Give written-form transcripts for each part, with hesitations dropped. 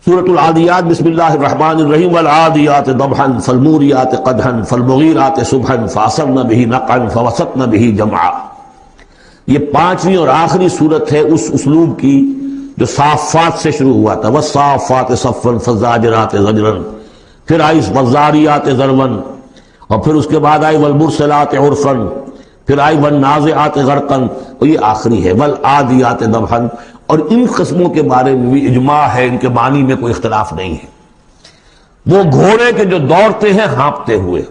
سورۃ العادیات بسم اللہ الرحمن الرحیم والعادیات ضبحا فالموریات قدحا فالمغیرات صبحا فاثرن به نقعا فوسطن به جمعا۔ یہ پانچویں اور آخری صورت ہے اس اسلوب کی جو صافات سے شروع ہوا تھا، والصافات صفا فالزاجرات زجرا، پھر آئی والذاریات ذروا، اور پھر اس کے بعد آئی والمرسلات عرفا، پھر آئی والنازعات غرقا، اور یہ آخری ہے والعادیات ضبحا۔ اور ان قسموں کے بارے میں بھی اجماع ہے، ان کے معنی میں کوئی اختلاف نہیں ہے۔ وہ گھوڑے کے جو دوڑتے ہیں ہانپتے ہوئے،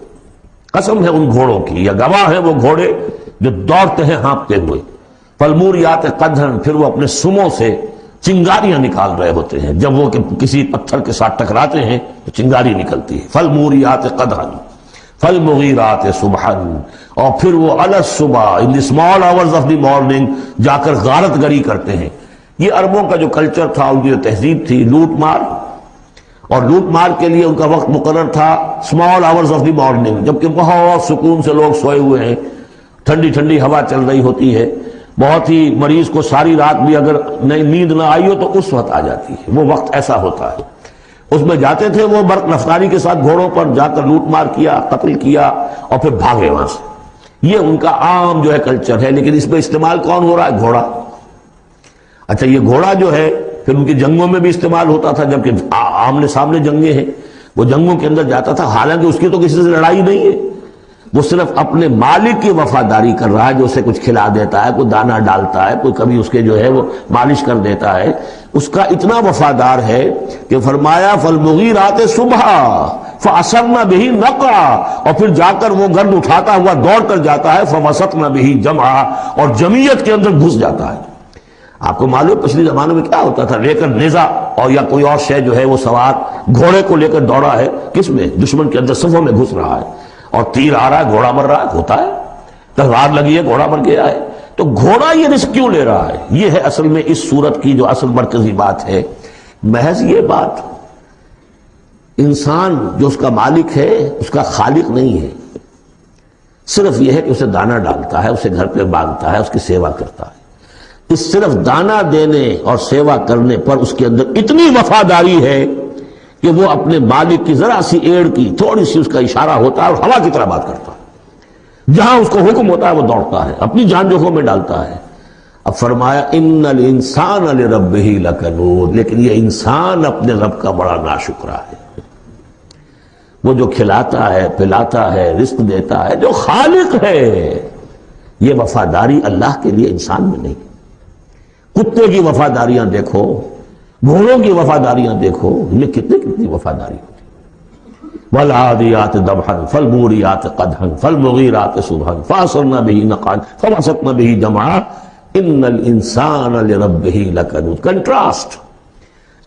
قسم ہے ان گھوڑوں کی، یا گواہ ہیں وہ گھوڑے جو دوڑتے ہیں ہانپتے ہوئے۔ فالموریات قدحا، پھر وہ اپنے سموں سے چنگاریاں نکال رہے ہوتے ہیں، جب وہ کسی پتھر کے ساتھ ٹکراتے ہیں تو چنگاری نکلتی ہے۔ فالموریات قدحا فالمغیرات صبحا، اور پھر وہ الصبح in the small hours of the morning جا کر غارت گری کرتے ہیں۔ یہ عربوں کا جو کلچر تھا، ان کی جو تہذیب تھی، لوٹ مار، اور لوٹ مار کے لیے ان کا وقت مقرر تھا small hours of the morning, جبکہ بہت سکون سے لوگ سوئے ہوئے ہیں، ٹھنڈی ٹھنڈی ہوا چل رہی ہوتی ہے، بہت ہی مریض کو ساری رات بھی اگر نیند نہ آئی ہو تو اس وقت آ جاتی ہے، وہ وقت ایسا ہوتا ہے۔ اس میں جاتے تھے وہ برق رفتاری کے ساتھ گھوڑوں پر جا کر لوٹ مار کیا، قتل کیا، اور پھر بھاگے وہاں سے۔ یہ ان کا عام جو ہے کلچر ہے، لیکن اس میں استعمال کون ہو رہا ہے؟ گھوڑا۔ اچھا، یہ گھوڑا جو ہے پھر ان کی جنگوں میں بھی استعمال ہوتا تھا، جبکہ آمنے سامنے جنگیں ہیں، وہ جنگوں کے اندر جاتا تھا، حالانکہ اس کی تو کسی سے لڑائی نہیں ہے، وہ صرف اپنے مالک کی وفاداری کر رہا ہے، جو اسے کچھ کھلا دیتا ہے، کوئی دانہ ڈالتا ہے، کوئی کبھی اس کے جو ہے وہ مالش کر دیتا ہے، اس کا اتنا وفادار ہے کہ فرمایا فالمغیرات صبحا فاثرن به نقعا، اور پھر جا کر وہ گرد اٹھاتا ہوا دوڑ کر جاتا ہے، فوسطن به جمعا، اور جمعیت کے اندر گھس جاتا ہے۔ آپ کو معلوم پچھلی زمانوں میں کیا ہوتا تھا؟ لے کر نیزہ اور یا کوئی اور شے جو ہے وہ سوار گھوڑے کو لے کر دوڑا ہے، کس میں؟ دشمن کے اندر صفوں میں گھس رہا ہے، اور تیر آ رہا ہے، گھوڑا مر رہا ہے، ہوتا ہے، تلوار لگی ہے، گھوڑا مر گیا ہے، تو گھوڑا یہ رسک کیوں لے رہا ہے؟ یہ ہے اصل میں اس صورت کی جو اصل مرکزی بات ہے، محض یہ بات، انسان جو اس کا مالک ہے اس کا خالق نہیں ہے، صرف یہ ہے کہ اسے دانہ ڈالتا ہے، اسے گھر پہ باندھتا ہے، اس کی سیوا کرتا ہے۔ اس صرف دانہ دینے اور سیوا کرنے پر اس کے اندر اتنی وفاداری ہے کہ وہ اپنے مالک کی ذرا سی ایڑ کی تھوڑی سی اس کا اشارہ ہوتا ہے اور ہوا کی طرح بات کرتا ہے، جہاں اس کو حکم ہوتا ہے وہ دوڑتا ہے، اپنی جان جوخم میں ڈالتا ہے۔ اب فرمایا ان الانسان لربہ لکنود، لیکن یہ انسان اپنے رب کا بڑا ناشکرا ہے۔ وہ جو کھلاتا ہے، پلاتا ہے، رزق دیتا ہے، جو خالق ہے، یہ وفاداری اللہ کے لیے انسان میں نہیں۔ کتے کی وفاداریاں دیکھو، گھوڑوں کی وفاداریاں دیکھو، ان میں کتنی وفاداری ہوتی ہے۔ والعادیات ضبحا فالموریات قدحا فالمغیرات صبحا فاثرن به نقعا فوسطن به جمعا ان الانسان لربہ لکنود۔ کنٹراسٹ،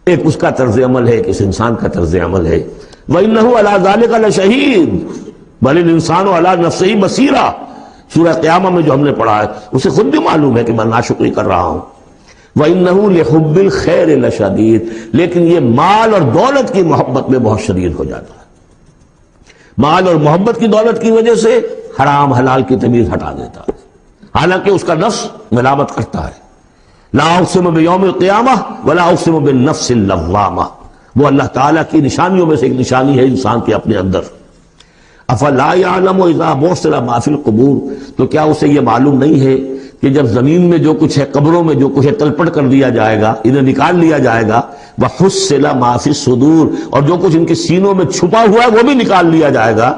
ایک اس کا طرز عمل ہے، ایک اس انسان کا طرز عمل ہے۔ وَإِنَّهُ عَلَىٰ ذَلِكَ لَشَهِيدٌ بَلِ الْإِنسَانُ عَلَىٰ نَفْسِهِ بَصِيرًا، سورہ قیامہ میں جو ہم نے پڑھا ہے اسے خود بھی معلوم ہے کہ میں ناشکری کر رہا ہوں۔ وَإِنَّهُ لِحُبِّ الْخَيْرِ لَشَدِيدٌ، لیکن یہ مال اور دولت کی محبت میں بہت شدید ہو جاتا ہے، مال اور محبت کی دولت کی وجہ سے حرام حلال کی تمیز ہٹا دیتا ہے، حالانکہ اس کا نفس ملامت کرتا ہے۔ لا اقسم بیوم القیامہ ولا اقسم بالنفس اللوامہ، وہ اللہ تعالیٰ کی نشانیوں میں سے ایک نشانی ہے انسان کے اپنے اندر۔ افلا یعلم اذا بعثر ما فی القبور، تو کیا اسے یہ معلوم نہیں ہے کہ جب زمین میں جو کچھ ہے، قبروں میں جو کچھ ہے، تلپٹ کر دیا جائے گا، انہیں نکال لیا جائے گا، وحصل ما فی الصدور، اور جو کچھ ان کے سینوں میں چھپا ہوا ہے وہ بھی نکال لیا جائے گا۔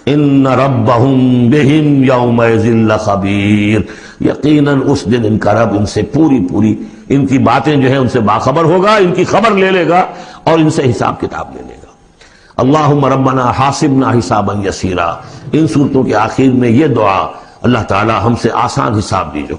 ان ربہم بہم یومئذ لخبیر، یقیناً اس دن ان کا رب ان سے پوری ان کی باتیں جو ہیں ان سے باخبر ہوگا، ان کی خبر لے لے گا اور ان سے حساب کتاب لے لے گا۔ اللہم ربنا حاسبنا حسابا یسیرا، ان صورتوں کے آخر میں یہ دعا، اللہ تعالی ہم سے آسان حساب لیجو۔